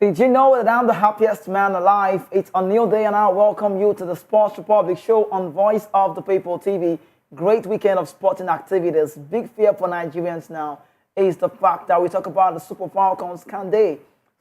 Did you know that I'm the happiest man alive? It's a new day and I welcome you to the Sports Republic show on Voice of the People TV. Great weekend of sporting activities. Big fear for Nigerians now is the fact that we talk about the Super Falcons. Can they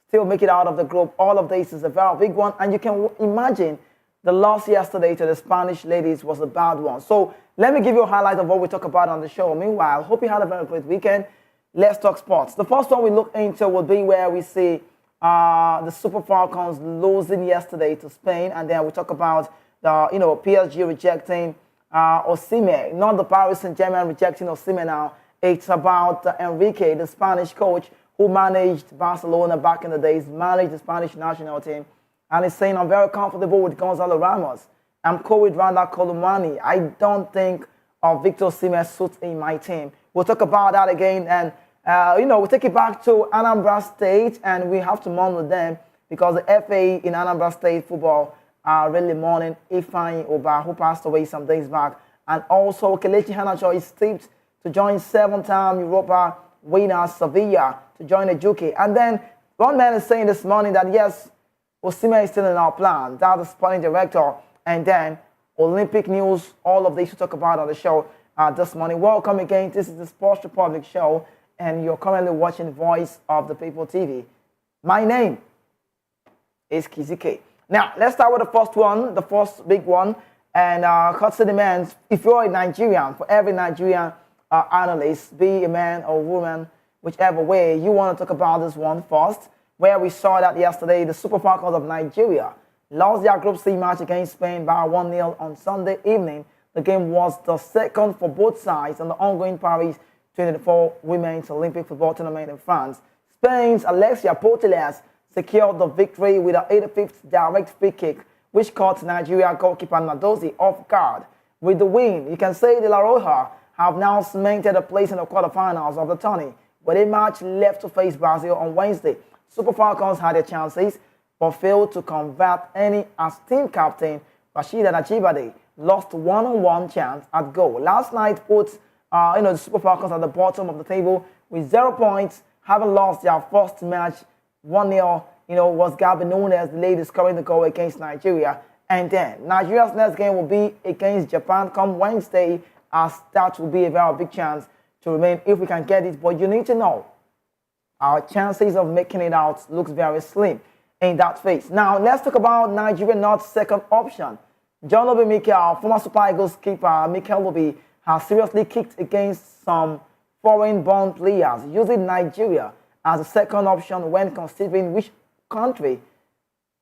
still make it out of the group? All of this is a very big one, and you can imagine the loss yesterday to the Spanish ladies was a bad one. So let me give you a highlight of what we talk about on the show. Meanwhile, hope you had a very great weekend. Let's talk sports. The first one we look into will be where we see the Super Falcons losing yesterday to Spain, and then we talk about the PSG rejecting Osimhen, not the Paris Saint-Germain rejecting Osimhen now. It's about Enrique, the Spanish coach who managed Barcelona back in the days, managed the Spanish national team, and he's saying, I'm very comfortable with Gonzalo Ramos. I'm cool with Randa Colomani. I don't think Victor Osimhen suits in my team. We'll talk about that again, and we take it back to Anambra State, and we have to mourn with them because the FA in Anambra State football are really mourning Iheanacho Oba, who passed away some days back. And also, Iheanacho is tipped to join seven-time Europa winner Sevilla to join the Juke. And then one man is saying this morning that, yes, Osimhen is still in our plan. That's the sporting director. And then Olympic news, all of this to talk about on the show this morning. Welcome again. This is the Sports Republic show, and you're currently watching Voice of the People TV. My name is Kizike. Now, let's start with the first one, the first big one. And courtesy demands, if you're a Nigerian, for every Nigerian analyst, be a man or woman, whichever way, you want to talk about this one first, where we saw that yesterday, the Super Falcons of Nigeria lost their Group C match against Spain by 1-0 on Sunday evening. The game was the second for both sides in the ongoing Paris 2024 Women's Olympic Football Tournament in France. Spain's Alexia Putellas secured the victory with an 85th direct free kick, which caught Nigeria goalkeeper Nadozi off guard. With the win, you can say De La Roja have now cemented a place in the quarterfinals of the tourney, with a match left to face Brazil on Wednesday. Super Falcons had their chances, but failed to convert any as team captain Rashida Najibade lost one-on-one chance at goal. Last night put the Super Falcons at the bottom of the table with 0 points, having lost their first match 1-0. Was Gabi Nunes, the lady scoring the goal against Nigeria. And then Nigeria's next game will be against Japan come Wednesday, as that will be a very big chance to remain if we can get it. But you need to know our chances of making it out looks very slim in that phase. Now, let's talk about Nigeria North's second option. John Obi Mikel, former Super Eagles keeper Mikel Obi, has seriously kicked against some foreign-born players, using Nigeria as a second option when considering which country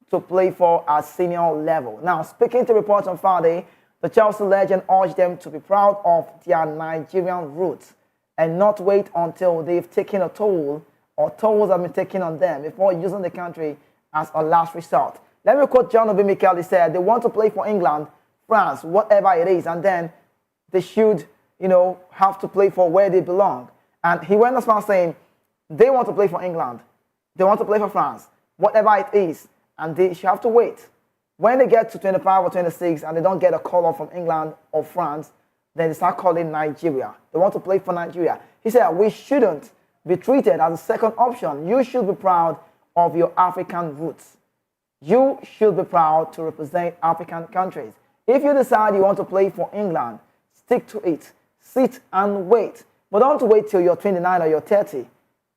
to play for at senior level. Now, speaking to reports on Friday, the Chelsea legend urged them to be proud of their Nigerian roots and not wait until they've taken a toll or tolls have been taken on them before using the country as a last resort. Let me quote John Obi Mikel. He said they want to play for England, France, whatever it is, and then they should, have to play for where they belong. And he went as far as saying they want to play for England, they want to play for France, whatever it is, and they should have to wait. When they get to 25 or 26 and they don't get a call up from England or France, then they start calling Nigeria. They want to play for Nigeria. He said we shouldn't be treated as a second option. You should be proud of your African roots. You should be proud to represent African countries. If you decide you want to play for England, stick to it. Sit and wait. But don't wait till you're 29 or you're 30.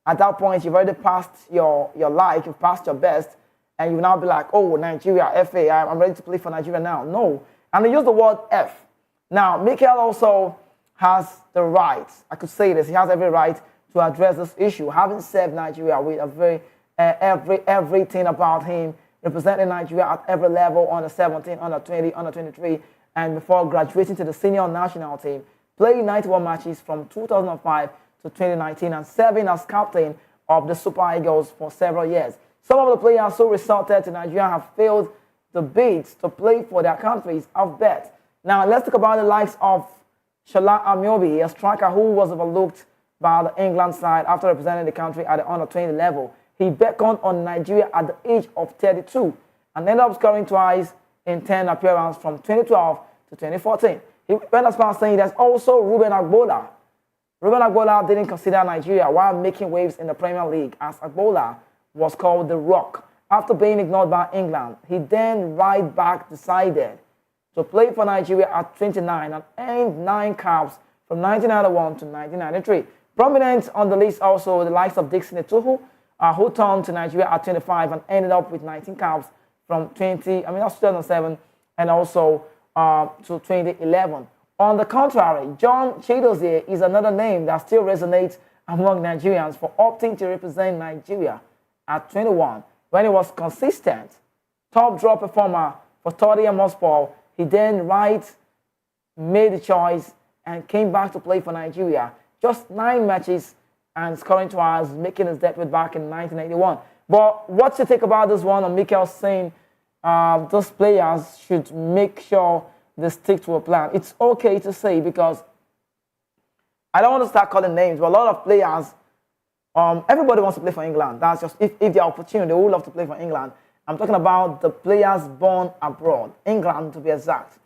At that point, you've already passed your life, you've passed your best, and you now be like, oh, Nigeria, FA, I'm ready to play for Nigeria now. No. And they use the word F. Now, Mikel also has the right, I could say this, he has every right to address this issue, having served Nigeria with a very, everything about him, representing Nigeria at every level, under 17, under 20, under 23, and before graduating to the senior national team, playing 91 matches from 2005 to 2019 and serving as captain of the Super Eagles for several years. Some of the players who resorted to Nigeria have failed the bids to play for their countries, I've bet. Now, let's talk about the likes of Shola Amiobi, a striker who was overlooked by the England side after representing the country at the under 20 level. He beckoned on Nigeria at the age of 32 and ended up scoring twice in 10 appearances from 2012 to 2014. He went as far as saying there's also Ruben Agbola. Ruben Agbola didn't consider Nigeria while making waves in the Premier League, as Agbola was called the Rock after being ignored by England, he then right back decided to play for Nigeria at 29 and earned 9 caps from 1991 to 1993. Prominent on the list also the likes of Dixon Etuhu, who turned to Nigeria at 25 and ended up with 19 caps from 2007 and also to 2011. On the contrary, John Chidozie is another name that still resonates among Nigerians for opting to represent Nigeria at 21. When he was consistent, top draw performer for Tottenham Hotspur, he then made the choice and came back to play for Nigeria. Just 9 matches and scoring twice, making his debut back in 1981. But what you think about this one? On Mikel saying those players should make sure they stick to a plan. It's okay to say, because I don't want to start calling names, but a lot of players, everybody wants to play for England. That's just, if the opportunity, they would love to play for England. I'm talking about the players born abroad, England to be exact.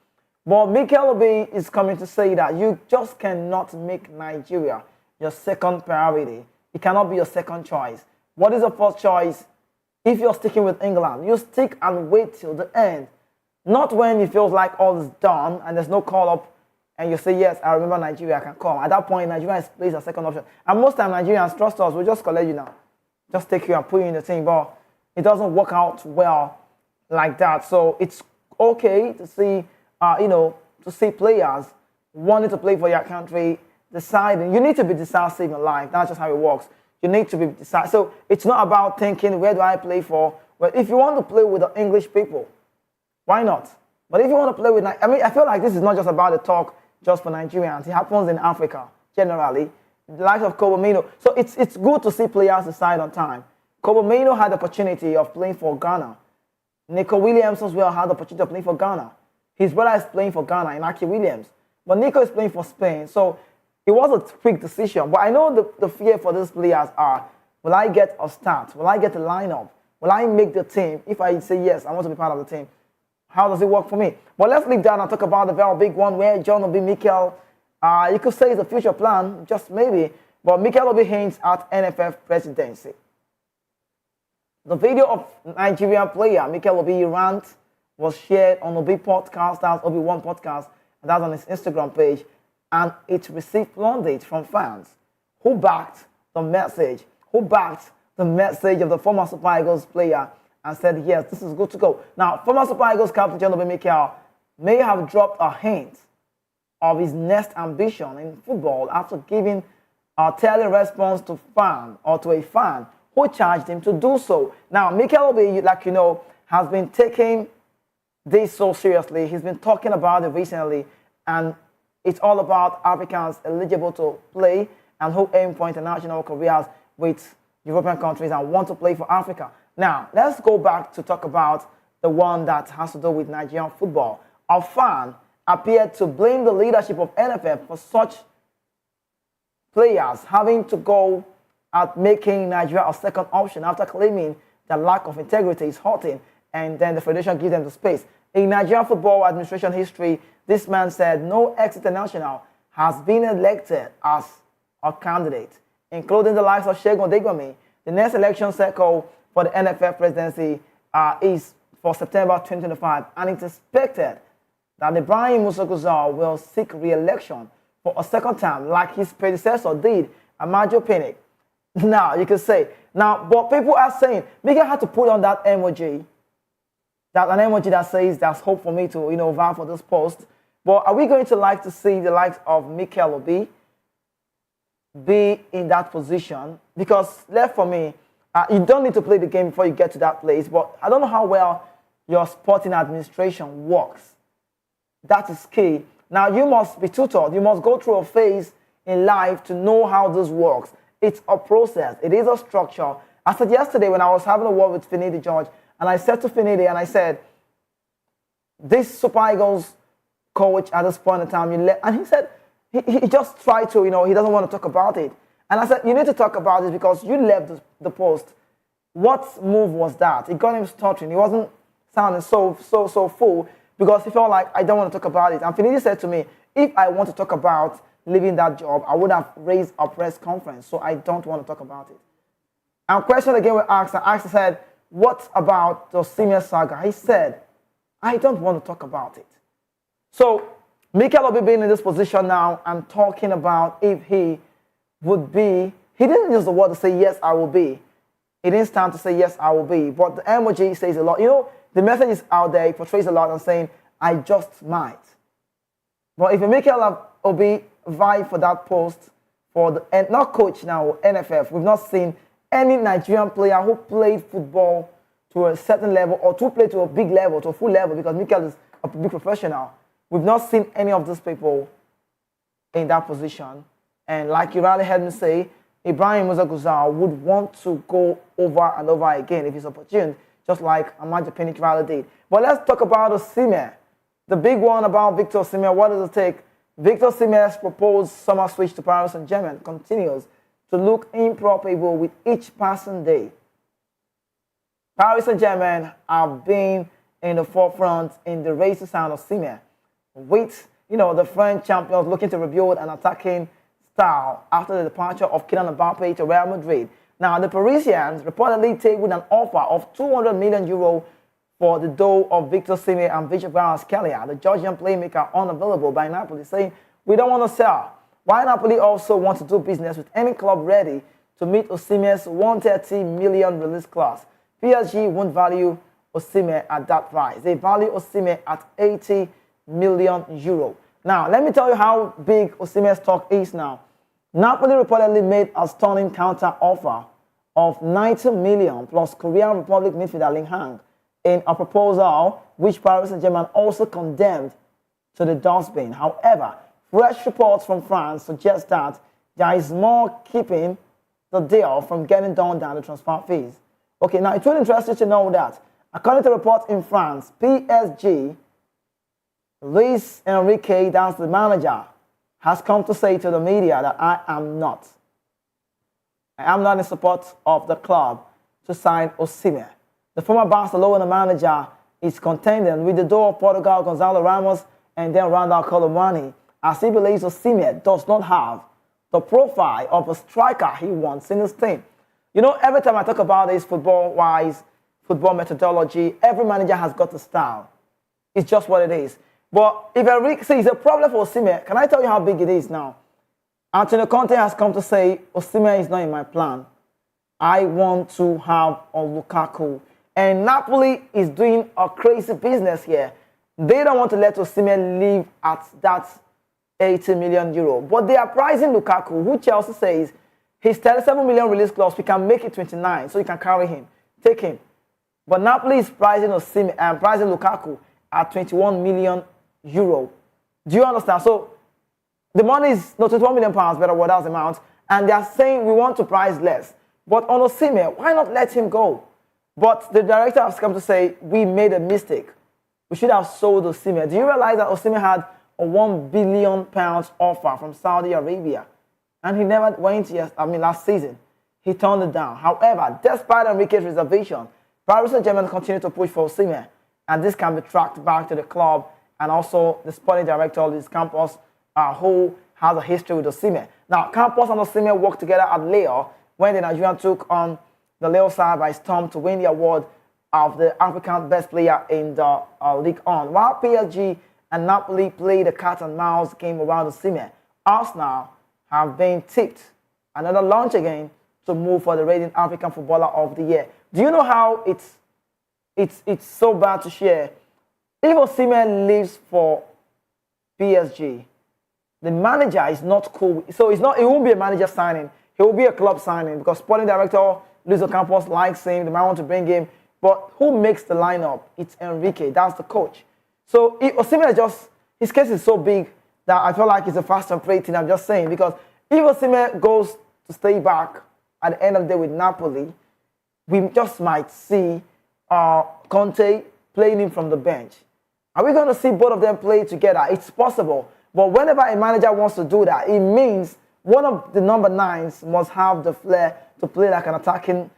But Mikel Obi is coming to say that you just cannot make Nigeria your second priority. It cannot be your second choice. What is your first choice? If you're sticking with England, you stick and wait till the end. Not when it feels like all is done and there's no call-up and you say, yes, I remember Nigeria, I can come. At that point, Nigeria is placed a second option. And most time, Nigerians trust us. We'll just collect you now. Just take you and put you in the team. But it doesn't work out well like that. So it's okay to see, to see players wanting to play for your country, deciding. You need to be decisive in life. That's just how it works. You need to be decisive. So it's not about thinking, where do I play for? Well, if you want to play with the English people, why not? But if you want to play with, I feel like this is not just about the talk just for Nigerians. It happens in Africa, generally. The likes of Kobomino. So it's good to see players decide on time. Kobomino had the opportunity of playing for Ghana. Nico Williams as well had the opportunity of playing for Ghana. His brother is playing for Ghana, Inaki Williams. But Nico is playing for Spain. So it was a quick decision. But I know the fear for these players are, will I get a start? Will I get a lineup? Will I make the team? If I say yes, I want to be part of the team. How does it work for me? But let's leave that and talk about the very big one where John Obi Mikel, you could say it's a future plan, just maybe, but Mikel Obi hints at NFF presidency. The video of Nigerian player Mikel Obi rant was shared on Obi podcast, that's Obi One podcast, and that's on his Instagram page, and it received pundits from fans who backed the message, of the former Super Eagles player and said, yes, this is good to go. Now, former Super Eagles captain John Obi Mikel may have dropped a hint of his next ambition in football after giving a telling response to a fan who charged him to do so. Now, Mikel Obi, like you know, has been taking this so seriously. He's been talking about it recently, and it's all about Africans eligible to play and who aim for international careers with European countries and want to play for Africa. Now, let's go back to talk about the one that has to do with Nigerian football. A fan appeared to blame the leadership of NFF for such players having to go at making Nigeria a second option after claiming that lack of integrity is hurting, and then the federation gives them the space. In Nigerian football administration history, this man said no ex-international has been elected as a candidate, including the likes of Segun Odegwami. The next election cycle for the NFF presidency is for September 2025, and it's expected that Ibrahim Musa Gusau will seek re-election for a second time, like his predecessor did, Amadio Pinnick. Now, you can say, but people are saying, Mikel had to put on that emoji, an emoji that says, there's hope for me to, vie for this post. But are we going to like to see the likes of Mikel Obi be in that position? Because left for me, you don't need to play the game before you get to that place, but I don't know how well your sporting administration works. That is key. Now, you must be tutored. You must go through a phase in life to know how this works. It's a process. It is a structure. I said yesterday when I was having a word with Finidi George, and I said to Finidi, and I said, this Super Eagles coach at this point in time, and he said, he just tried to, he doesn't want to talk about it. And I said, you need to talk about it because you left the post. What move was that? It got him stuttering. He wasn't sounding so full because he felt like, I don't want to talk about it. And Finidi said to me, if I want to talk about leaving that job, I would have raised a press conference. So I don't want to talk about it. And question again was asked. I said, what about the Osimhen saga? He said, I don't want to talk about it. So, Mikel Obi being in this position now and talking about if he would be, he didn't use the word to say, yes, I will be. It didn't stand to say, yes, I will be. But the emoji says a lot. You know, the message is out there. It portrays a lot and saying, I just might. But if Mikel Obi vie for that post for the, and not coach now, NFF, we've not seen any Nigerian player who played football to a certain level or to play to a big level, to a full level, because Mikel is a big professional. We've not seen any of these people in that position. And like you rightly heard me say, Ibrahim Musa would want to go over and over again if he's opportune, just like Amaju Pinnick rather did. But let's talk about Osimhen. The big one about Victor Osimhen, what does it take? Victor Osimhen's proposed summer switch to Paris Saint-Germain continues to look improbable with each passing day. Paris Saint-Germain have been in the forefront in the race to sign Osimhen, with the French champions looking to rebuild an attacking style after the departure of Kylian Mbappe to Real Madrid. Now, the Parisians reportedly tabled an offer of €200 million for the duo of Victor Osimhen and Victor Kvaratskhelia, the Georgian playmaker unavailable by Napoli, saying, we don't want to sell. While Napoli also want to do business with any club ready to meet Osimhen's €130 million release clause, PSG won't value Osimhen at that price. They value Osimhen at €80 million. Now, let me tell you how big Osimhen's stock is now. Napoli reportedly made a stunning counter offer of $90 million plus Korean Republic midfielder Ling Hang in a proposal which Paris Saint-Germain also condemned to the dustbin. However, fresh reports from France suggest that there is more keeping the deal from getting done than the transfer fees. Okay, now it's really interesting to know that, according to reports in France, PSG, Luis Enrique, that's the manager, has come to say to the media that I am not in support of the club to sign Osimhen. The former Barcelona manager is contending with the duo of Portugal, Gonzalo Ramos, and then Randall Colomani, as he believes Osimhen does not have the profile of a striker he wants in his team. You know, every time I talk about this football-wise, football methodology, every manager has got a style. It's just what it is. But if Enrique says it's a problem for Osimhen, can I tell you how big it is now? Antonio Conte has come to say, Osimhen is not in my plan. I want to have a Lukaku. And Napoli is doing a crazy business here. They don't want to let Osimhen leave at that €80 million. But they are pricing Lukaku, who Chelsea says his €37 million release clause, we can make it 29, so you can carry him, take him. But Napoli is pricing Osimhen and pricing Lukaku at €21 million. Do you understand? So the money is not £21 million, better what else amount, and they are saying we want to price less. But on Osimhen, why not let him go? But the director has come to say we made a mistake. We should have sold Osimhen. Do you realize that Osimhen had a £1 billion offer from Saudi Arabia, and he never went last season? He turned it down. However, despite Enrique's reservation, Paris Saint-Germain continued to push for Osimhen, and this can be tracked back to the club and also the sporting director, Luis Campos, who has a history with Osimhen. Now, Campos and Osimhen worked together at Leo when the Nigerian took on the Leo side by storm to win the award of the African best player in the League On. While PSG and Napoli played a cat and mouse game around Osimhen, Arsenal have been tipped another launch again to move for the reigning African Footballer of the Year. Do you know how it's so bad to share? If Osimhen leaves for PSG, the manager is not cool. So it won't be a manager signing. It will be a club signing because sporting director Luis Campos likes him. They might want to bring him. But who makes the lineup? It's Enrique. That's the coach. So if Osimhen his case is so big that I feel like it's a fast and play thing. I'm just saying, because if Osimhen goes to stay back at the end of the day with Napoli, we just might see Conte playing him from the bench. Are we going to see both of them play together? It's possible. But whenever a manager wants to do that, it means one of the number 9s must have the flair to play like an attacking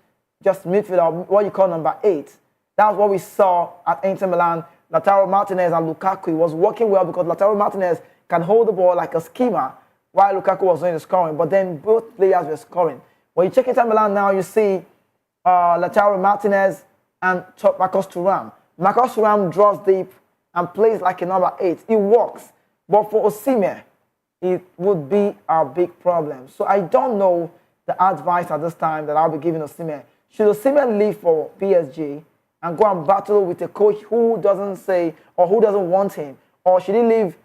just midfielder, what you call number 8. That's what we saw at Inter Milan. Lautaro Martinez and Lukaku. It was working well because Lautaro Martinez can hold the ball like a schemer while Lukaku was doing the scoring. But then both players were scoring. When you check Inter Milan now, you see Lautaro Martinez and Marcus Thuram. Marcus Thuram draws deep and plays like a number 8. It works. But for Osimhen, it would be a big problem. So I don't know the advice at this time that I'll be giving Osimhen. Should Osimhen leave for PSG and go and battle with a coach who doesn't say or who doesn't want him? Or should he leave,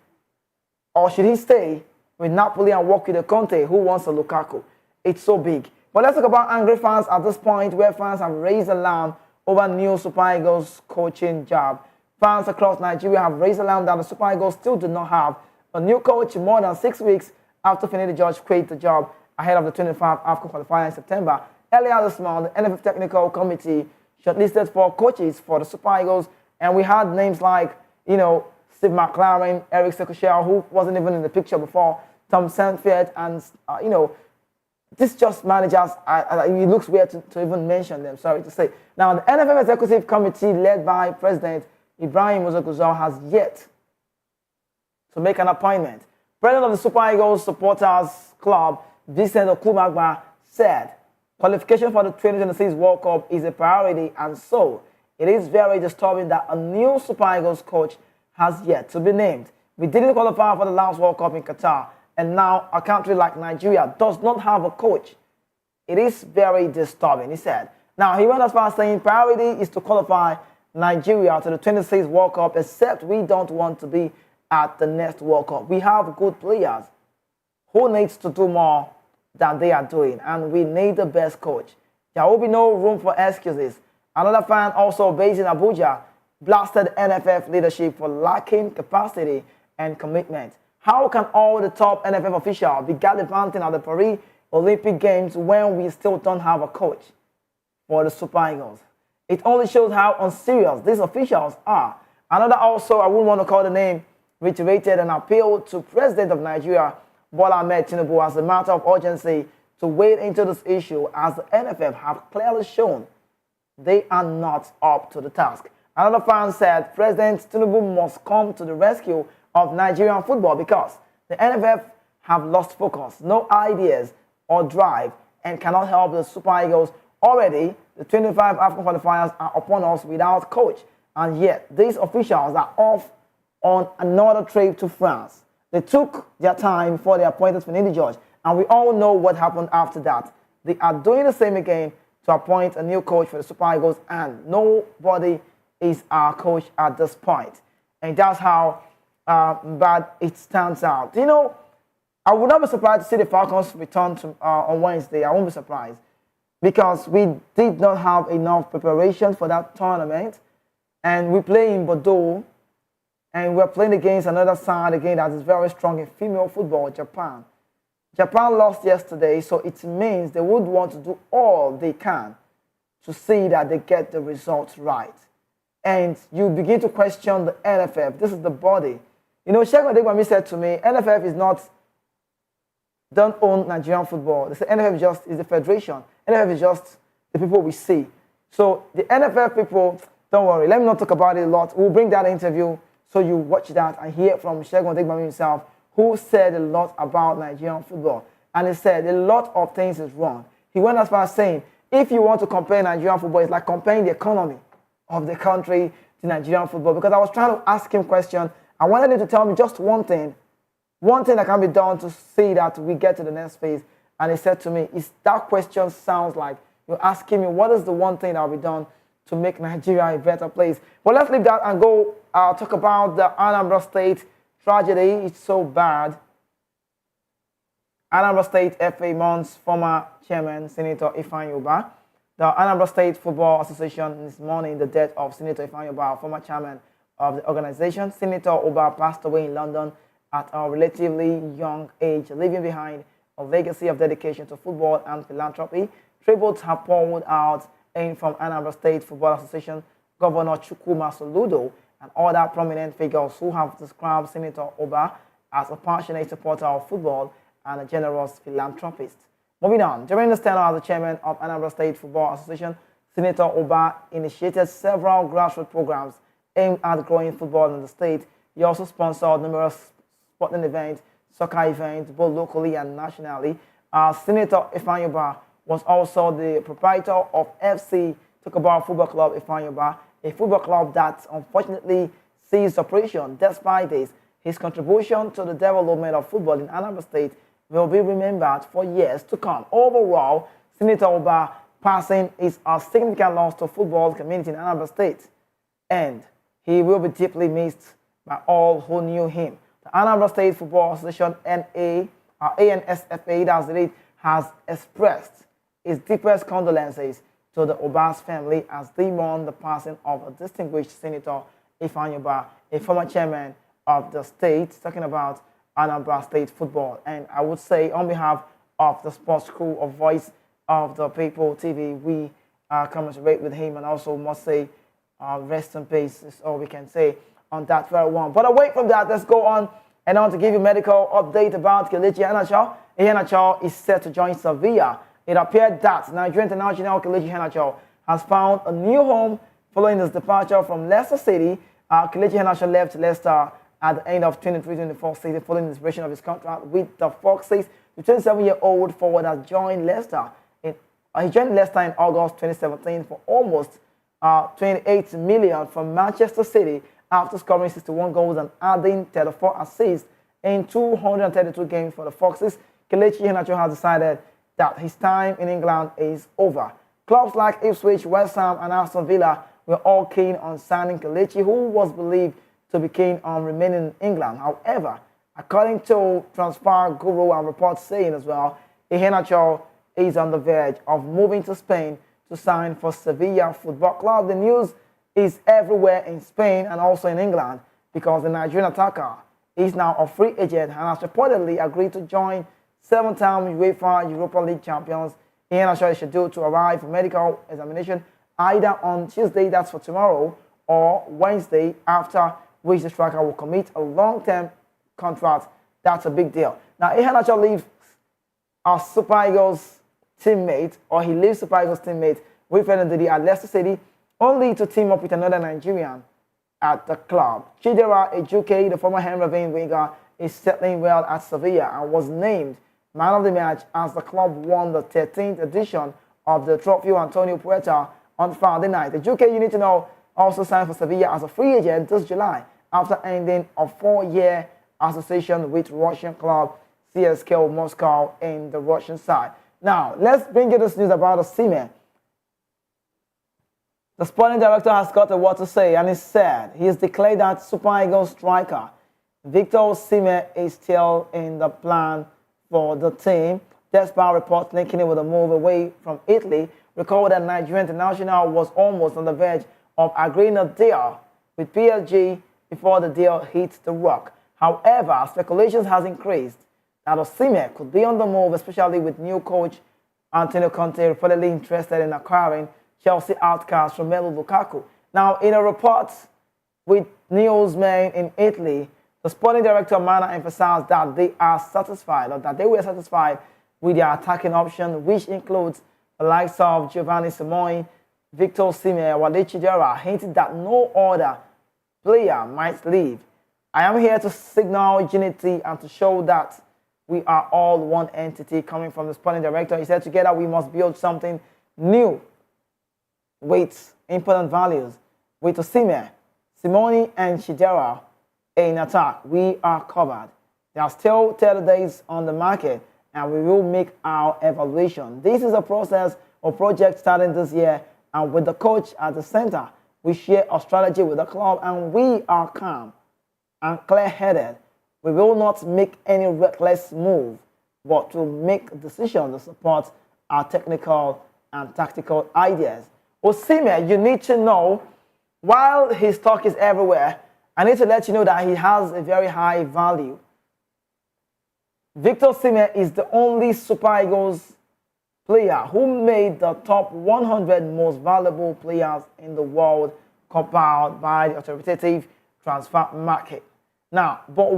or should he stay with Napoli and work with a Conte who wants a Lukaku? It's so big. But let's talk about angry fans at this point, where fans have raised alarm over new Super Eagles coaching job. Fans across Nigeria have raised alarm that the Super Eagles still do not have a new coach more than 6 weeks after Finidi George quit the job ahead of the 25 AFCON qualifier in September. Earlier this month, the NFF Technical Committee shortlisted 4 coaches for the Super Eagles, and we had names like, Steve McLaren, Eric Sekoshia, who wasn't even in the picture before, Tom Sanfield, and, this just managers, it looks weird to even mention them, sorry to say. Now, the NFF Executive Committee, led by President Ibrahim Muzaguzal, has yet to make an appointment. President of the Super Eagles Supporters Club, Vincent Okumagba, said qualification for the 2026 World Cup is a priority, and so it is very disturbing that a new Super Eagles coach has yet to be named. We didn't qualify for the last World Cup in Qatar, and now a country like Nigeria does not have a coach. It is very disturbing, he said. Now, he went as far as saying priority is to qualify Nigeria to the 26th World Cup, except we don't want to be at the next World Cup. We have good players who needs to do more than they are doing, and we need the best coach. There will be no room for excuses. Another fan, also based in Abuja, blasted NFF leadership for lacking capacity and commitment. How can all the top NFF officials be gallivanting at the Paris Olympic Games when we still don't have a coach for the Super Eagles? It only shows how unserious these officials are. Another also, I wouldn't want to call the name, reiterated an appeal to President of Nigeria, Bola Ahmed Tinubu, as a matter of urgency to wade into this issue, as the NFF have clearly shown they are not up to the task. Another fan said President Tinubu must come to the rescue of Nigerian football because the NFF have lost focus, no ideas or drive, and cannot help the Super Eagles. Already, the 25 AFCON qualifiers are upon us without coach, and yet these officials are off on another trip to France. They took their time before they appointed Finidi George, and we all know what happened after that. They are doing the same again to appoint a new coach for the Super Eagles, and nobody is our coach at this point. And that's how bad it stands out. I would not be surprised to see the Falcons return on Wednesday. I won't be surprised, because we did not have enough preparation for that tournament, and we play in Bordeaux, and we're playing against another side again that is very strong in female football, Japan. Japan lost yesterday, so it means they would want to do all they can to see that they get the results right. And you begin to question the NFF. This is the body. Shegun Adegbami said to me, NFF don't own Nigerian football. They say NFF is the federation. NFF is just the people we see. So the NFF people, don't worry, let me not talk about it a lot. We'll bring that interview so you watch that and hear from Shegun Adegbami himself, who said a lot about Nigerian football. And he said a lot of things is wrong. He went as far as saying, if you want to compare Nigerian football, it's like comparing the economy of the country to Nigerian football. Because I was trying to ask him a question. I wanted him to tell me just one thing that can be done to see that we get to the next phase. And he said to me, that question sounds like you're asking me what is the one thing that will be done to make Nigeria a better place. But let's leave that and go talk about the Anambra State tragedy. It's so bad. Anambra State FA mourns former chairman, Senator Ifeanyi Ubah. The Anambra State Football Association is mourning the death of Senator Ifeanyi Ubah, former chairman of the organization. Senator Ubah passed away in London at a relatively young age, leaving behind a legacy of dedication to football and philanthropy. Tributes have poured out in from Anambra State Football Association, Governor Chukwuma Soludo, and other prominent figures who have described Senator Ubah as a passionate supporter of football and a generous philanthropist. Moving on, during his tenure as the chairman of Anambra State Football Association, Senator Ubah initiated several grassroots programs aimed at growing football in the state. He also sponsored numerous sporting events, soccer events, both locally and nationally. Senator Ifeanyi Ubah was also the proprietor of FC Talk about Football Club Iheanacho, a football club that unfortunately ceased operation. Despite this, his contribution to the development of football in Anambra State will be remembered for years to come. Overall, Senator Oba passing is a significant loss to football community in Anambra State, and he will be deeply missed by all who knew him. The Anambra State Football Association, ANSFA, that's it, has expressed its deepest condolences to the Oba's family as they mourn the passing of a distinguished Senator Iheanacho, a former chairman of the state, talking about Anambra State football. And I would say, on behalf of the sports crew of Voice of the People TV, we commiserate with him, and also must say rest in peace is all we can say on that very one. But away from that, let's go on and on to give you medical update about Kelechi Iheanacho. Iheanacho is set to join Sevilla. It appeared that Nigerian international Kelechi Iheanacho has found a new home following his departure from Leicester City. Kelechi Iheanacho left Leicester at the end of 23-24 season following the expiration of his contract with the Foxes. The 27-year-old forward has joined Leicester. He joined Leicester in August 2017 for almost 28 million from Manchester City after scoring 61 goals and adding 34 assists in 232 games for the Foxes. Kelechi Iheanacho has decided that his time in England is over. Clubs like Ipswich, West Ham and Aston Villa were all keen on signing Kelechi, who was believed to be keen on remaining in England. However, according to Transfer Guru and reports saying as well, Iheanacho is on the verge of moving to Spain to sign for Sevilla Football Club. The news is everywhere in Spain and also in England because the Nigerian attacker is now a free agent and has reportedly agreed to join seven-time UEFA Europa League champions. Iheanacho is scheduled to arrive for medical examination either on Tuesday, that's for tomorrow, or Wednesday, after which the striker will commit a long-term contract. That's a big deal. Now, Iheanacho leaves our Super Eagles teammate, or he leaves Super Eagles teammate Wilfred Ndidi at Leicester City, only to team up with another Nigerian at the club. Chidera Ejuke, the former Henry Vane winger, is settling well at Sevilla and was named man of the match as the club won the 13th edition of the Trofeo Antonio Puerta on Friday night. Ejuke, you need to know, also signed for Sevilla as a free agent this July after ending a 4-year association with Russian club CSKA Moscow in the Russian side. Now, let's bring you this news about Osimhen. The sporting director has got a word to say, and he said he has declared that Super Eagles striker Victor Osimhen is still in the plan for the team, despite reports linking it with a move away from Italy. Recall that Nigerian international was almost on the verge of agreeing a deal with PSG before the deal hit the rock. However, speculations has increased that Osimhen could be on the move, especially with new coach Antonio Conte reportedly interested in acquiring Chelsea outcast Romelu Lukaku. Now, in a report with newsmen in Italy, the sporting director Mana emphasized that they are satisfied, or that they were satisfied with their attacking option, which includes the likes of Giovanni Simone, Victor Osimhen, Wale Chidera, hinted that no other player might leave. I am here to signal unity and to show that we are all one entity, coming from the sporting director. He said, together we must build something new with important values. With Osimhen, Simone and Chidera in attack, we are covered. There are still 30 days on the market and we will make our evaluation. This is a process or project starting this year, and with the coach at the center, we share a strategy with the club and we are calm and clear-headed. We will not make any reckless move, but to make decisions that support our technical and tactical ideas. Osimhen, you need to know, while his talk is everywhere, I need to let you know that he has a very high value. Victor Osimhen is the only Super Eagles player who made the top 100 most valuable players in the world compiled by the authoritative transfer market. Now, but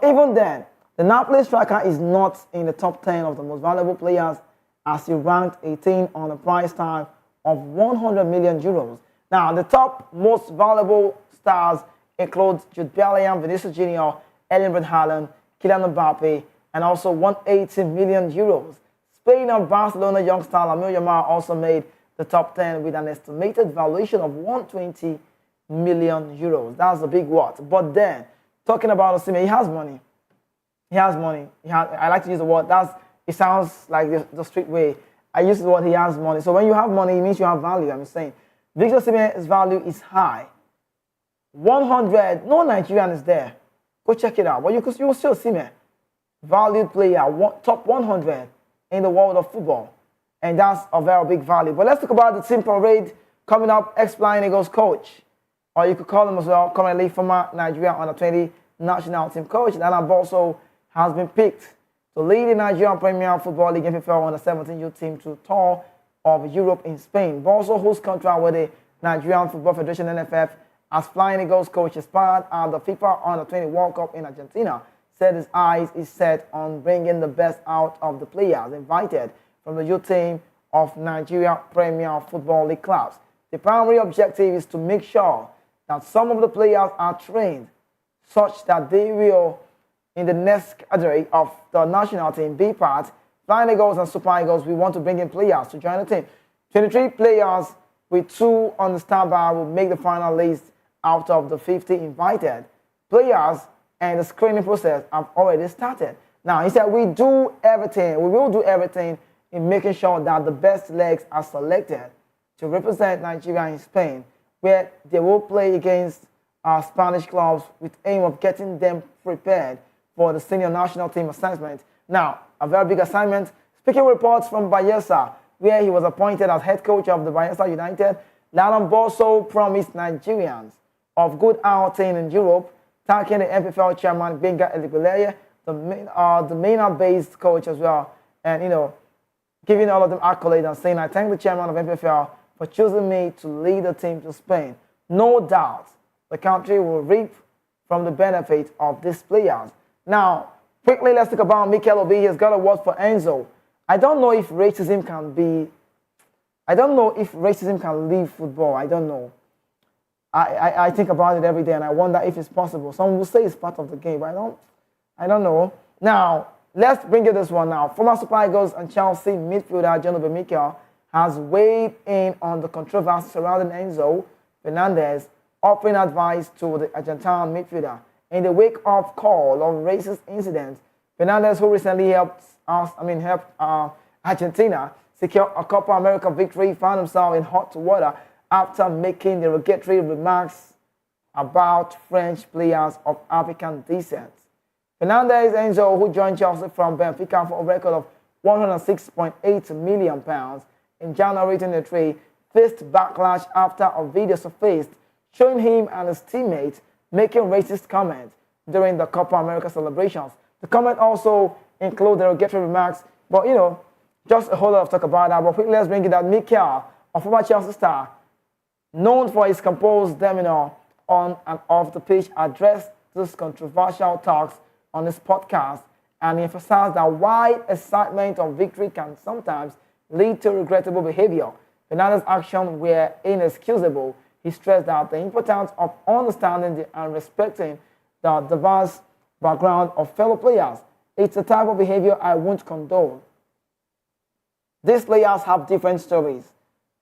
even then, the Napoli striker is not in the top 10 of the most valuable players, as he ranked 18 on a price tag of 100 million euros. Now, the top most valuable stars include Jude Bellingham, Vinicius Junior, Erling Braut Haaland, Kylian Mbappe, and also 180 million euros. Spain and Barcelona young star Lamine Yamal also made the top 10 with an estimated valuation of 120 million euros. That's a big what. But then, talking about Osimhen, he has money. He has money. I like to use the word. It sounds like the street way. I use the word he has money. So when you have money, it means you have value. I'm saying Victor Osimhen's value is high. 100. No Nigerian is there. Go check it out. But you will still see me. Valued player, top 100 in the world of football. And that's a very big value. But let's talk about the team parade coming up. Ex-Flying Eagles coach, or you could call him as well, currently former Nigeria under-20 national team coach. Anambra also has been picked to lead the Nigerian Premier Football League NPFL under-17 youth team to tour of Europe in Spain. Bolso, whose contract with the Nigerian Football Federation NFF as Flying Eagles coach aspired at the FIFA under-20 World Cup in Argentina, said his eyes is set on bringing the best out of the players invited from the youth team of Nigeria Premier Football League clubs. The primary objective is to make sure that some of the players are trained such that they will, in the next cadre of the national team, be part. Flying Eagles and Super Eagles, we want to bring in players to join the team. 23 players with 2 on the standby will make the final list out of the 50 invited players, and the screening process have already started. Now, he said, we will do everything in making sure that the best legs are selected to represent Nigeria in Spain, where they will play against our Spanish clubs with aim of getting them prepared for the senior national team assignment. Now, a very big assignment. Speaking reports from Bayelsa, where he was appointed as head coach of the Bayelsa United, Ladan Boso promised Nigerians of good outing in Europe, thanking the NPFL chairman Benga Elikuleye, the MENA-based coach as well, and giving all of them accolades and saying, I thank the chairman of NPFL for choosing me to lead the team to Spain. No doubt the country will reap from the benefit of these players. Now, quickly, let's talk about Mikel Obi. He's got a word for Enzo. I don't know if racism can leave football. I don't know. I think about it every day, and I wonder if it's possible. Some will say it's part of the game, but I don't know. Now, let's bring you this one now. Former Super Eagles and Chelsea midfielder John Obi Mikel has weighed in on the controversy surrounding Enzo Fernandez, offering advice to the Argentine midfielder. In the wake of call of racist incidents, Fernandez, who recently helped Argentina secure a Copa America victory, found himself in hot water after making derogatory remarks about French players of African descent. Fernandez Enzo, who joined Chelsea from Benfica for a record of £106.8 million in January 2023, faced backlash after a video surfaced showing him and his teammates making racist comments during the Copa America celebrations. The comment also included derogatory remarks, but just a whole lot of talk about that. But quickly, let's bring it that Mikel, a former Chelsea star, known for his composed demeanor on and off the pitch, addressed these controversial talks on his podcast, and he emphasized that while excitement of victory can sometimes lead to regrettable behavior, Fernandez's actions were inexcusable. He stressed that the importance of understanding and respecting the diverse background of fellow players. It's a type of behavior I won't condone. These players have different stories.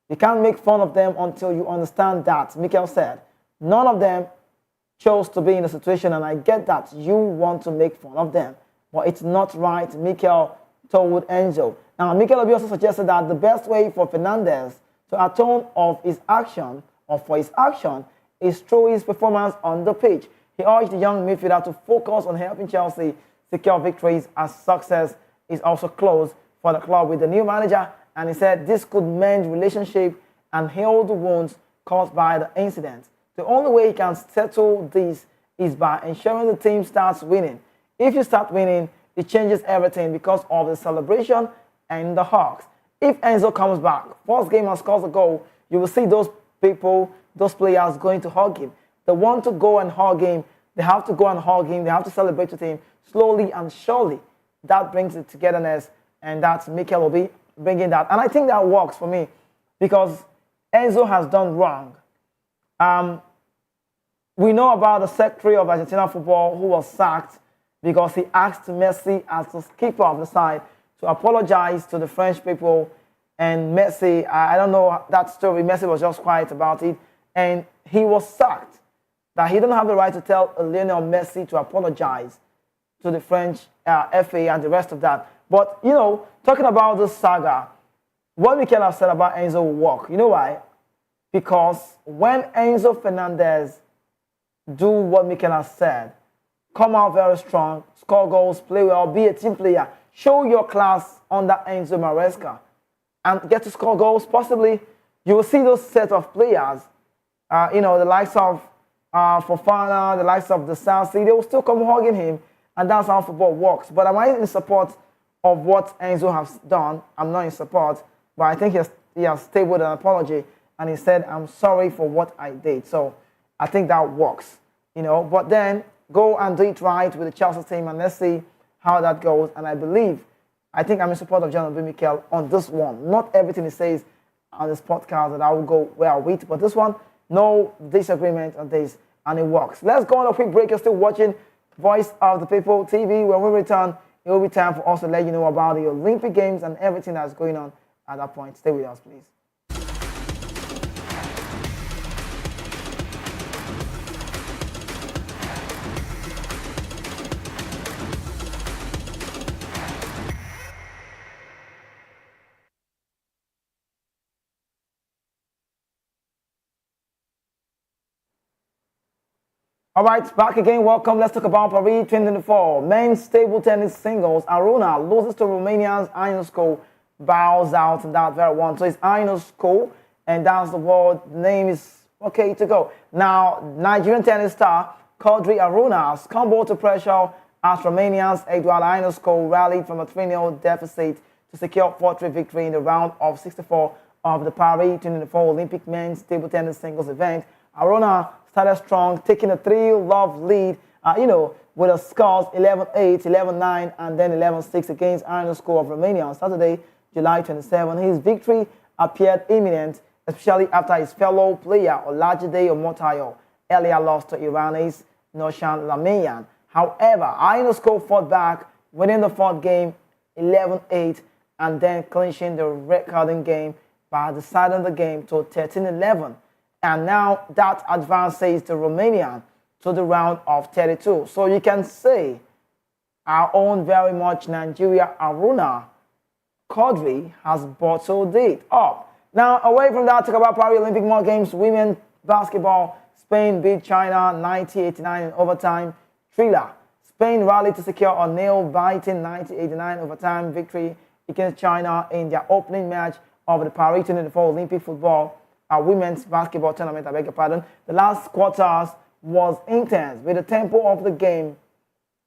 You can't make fun of them until you understand that, Mikel said. None of them chose to be in the situation, and I get that you want to make fun of them, but it's not right, Mikel told Enzo. Now, Mikel Obi also suggested that the best way for Fernandez to atone for his action is through his performance on the pitch. He urged the young midfielder to focus on helping Chelsea secure victories as success is also close for the club with the new manager, and he said this could mend relationship and heal the wounds caused by the incident. The only way he can settle this is by ensuring the team starts winning. If you start winning, it changes everything because of the celebration and the hugs. If Enzo comes back, first game and scores a goal, you will see those people, those players going to hug him. They want to go and hug him. They have to go and hug him. They have to celebrate with him slowly and surely. That brings the togetherness, and that's Mikel Obi bringing that. And I think that works for me because Enzo has done wrong. We know about the secretary of Argentina football who was sacked because he asked Messi as the keeper of the side to apologize to the French people And Messi, I don't know that story. Messi was just quiet about it, and he was sacked. That he didn't have the right to tell Lionel Messi to apologize to the French FA and the rest of that. But talking about this saga, what Mikel have said about Enzo will work. You know why? Because when Enzo Fernandez do what Mikel has said, come out very strong, score goals, play well, be a team player, show your class under Enzo Maresca, and get to score goals. Possibly, you will see those set of players, the likes of Fofana, the likes of the Sansi, they will still come hugging him, and that's how football works. But am I in support of what Enzo has done? I'm not in support, but I think he has tabled an apology, and he said, I'm sorry for what I did. So I think that works, But then go and do it right with the Chelsea team, and let's see how that goes. And I think I'm in support of John Obi Mikel on this one. Not everything he says on this podcast that I will go well with, but this one, no disagreement on this, and it works. Let's go on a quick break. You're still watching Voice of the People TV. When we return, it will be time for us to let you know about the Olympic Games and everything that's going on at that point. Stay with us, please. All right, back again. Welcome. Let's talk about Paris 2024. Men's table tennis singles. Aruna loses to Romania's Iheanacho, bows out in that very one. So it's Iheanacho, and that's the word. The name is okay to go. Now, Nigerian tennis star Quadri Aruna's combo to pressure as Romania's Eduard Iheanacho rallied from a 3-0 deficit to secure 4-3 victory in the round of 64 of the Paris 2024 Olympic men's table tennis singles event. Aruna started strong, taking a 3-love lead, with a scores 11-8, 11-9, and then 11-6 against Iheanacho of Romania on Saturday, July 27. His victory appeared imminent, especially after his fellow player Olajide Omotayo earlier lost to Iran's Noshan Lamayan. However, Iheanacho fought back, winning the fourth game 11-8, and then clinching the recording game by deciding the game to 13-11. And now that advances the Romanian to the round of 32. So you can say our own very much Nigeria Aruna Quadri has bottled it up. Now, away from that, talk about Paris Olympic More Games. Women basketball. Spain beat China 90-89 in overtime. Thriller. Spain rallied to secure a nail-biting 90-89 overtime victory against China in their opening match of the Paris 2024 Olympic football women's basketball tournament, I beg your pardon. The last quarters was intense, with the tempo of the game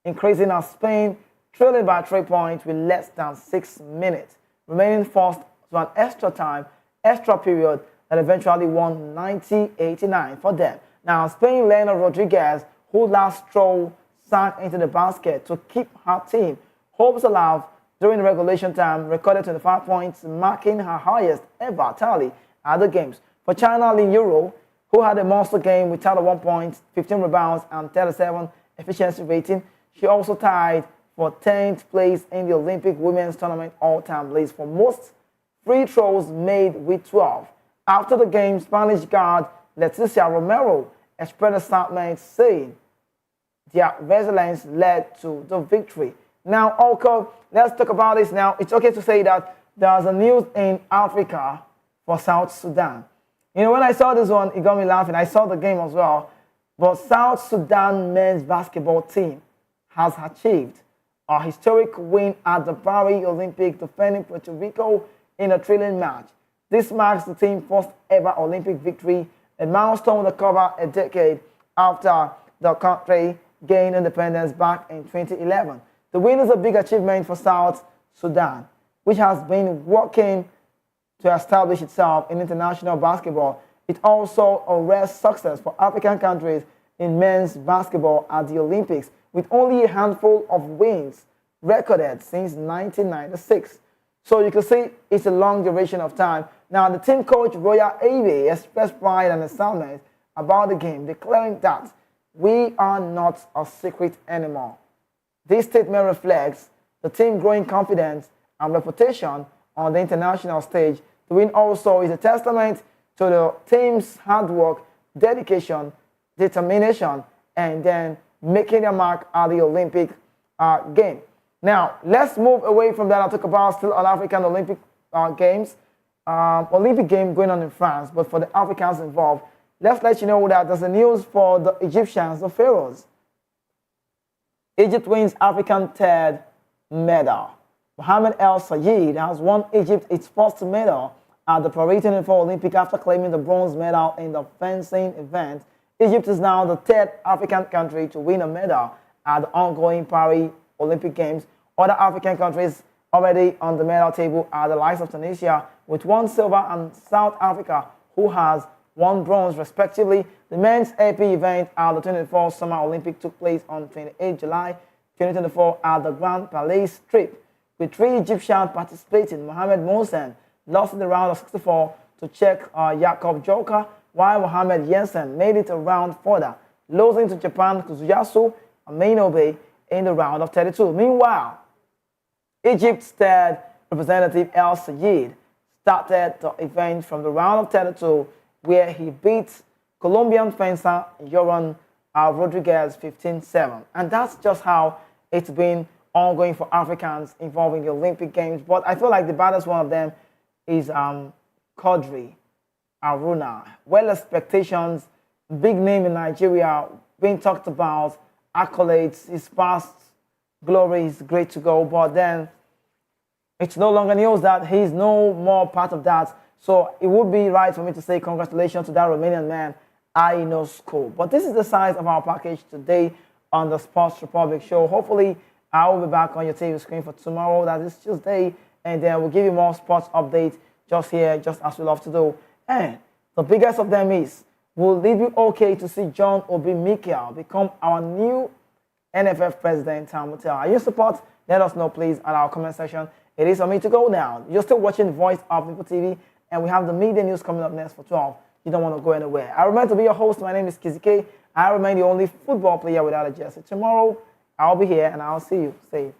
increasing as Spain trailing by 3 points with less than 6 minutes, remaining forced to an extra period that eventually won 90-89 for them. Now, Spain Lena Rodriguez, who last throw sank into the basket to keep her team hopes alive during regulation time, recorded 25 points, marking her highest ever tally at the games. For China, Lin Euro, who had a monster game with 31 points, 15 rebounds, and 37 efficiency rating, she also tied for 10th place in the Olympic women's tournament all-time list for most free throws made with 12. After the game, Spanish guard Leticia Romero expressed excitement, saying their resilience led to the victory. Now, okay, let's talk about this now. It's okay to say that there's a news in Africa for South Sudan. When I saw this one, it got me laughing. I saw the game as well. But South Sudan men's basketball team has achieved a historic win at the Paris Olympics, defending Puerto Rico in a thrilling match. This marks the team's first ever Olympic victory, a milestone that covers a decade after the country gained independence back in 2011. The win is a big achievement for South Sudan, which has been working to establish itself in international basketball. It also a rare success for African countries in men's basketball at the Olympics, with only a handful of wins recorded since 1996. So you can see it's a long duration of time. Now, the team coach, Roya Abe, expressed pride and excitement about the game, declaring that we are not a secret anymore. This statement reflects the team's growing confidence and reputation on the international stage. The win also is a testament to the team's hard work, dedication, determination, and then making a mark at the Olympic game. Now, let's move away from that and talk about still on African Olympic Games. Olympic game going on in France, but for the Africans involved, let's let you know that there's a news for the Egyptians, the Pharaohs. Egypt wins African third medal. Mohamed El Sayed has won Egypt its first medal at the Paris 24 Olympic after claiming the bronze medal in the fencing event. Egypt is now the third African country to win a medal at the ongoing Paris Olympic Games. Other African countries already on the medal table are the likes of Tunisia with 1 silver and South Africa, who has 1 bronze respectively. The men's AP event at the 24 Summer Olympic took place on 28 July 2024 at the Grand Palais Strip, with 3 Egyptians participating. Mohamed Mohsen lost in the round of 64 to Czech Jakub Joka, while Mohamed Jensen made it a round further, losing to Japan Kuzuyasu Amenobe in the round of 32. Meanwhile, Egypt's third representative El Sayed started the event from the round of 32, where he beat Colombian fencer Joran Rodriguez 15-7. And that's just how it's been ongoing for Africans involving the Olympic Games. But I feel like the baddest one of them is Quadri Aruna. Well, expectations, big name in Nigeria, being talked about, accolades, his past glory is great to go, but then it's no longer news that he's no more part of that. So it would be right for me to say congratulations to that Romanian man, Iheanacho. But this is the size of our package today on the Sports Republic show. Hopefully, I will be back on your TV screen for tomorrow. That is Tuesday, and then we'll give you more sports updates just here, just as we love to do. And the biggest of them is, will it be okay to see John Obi Mikel become our new NFF president in time will tell. Are you support? Let us know, please, at our comment section. It is for me to go now. You're still watching Voice of People TV, and we have the media news coming up next for 12. You don't want to go anywhere. I remain to be your host. My name is Kizike. I remain the only football player without a jersey. Tomorrow, I'll be here, and I'll see you. Safe.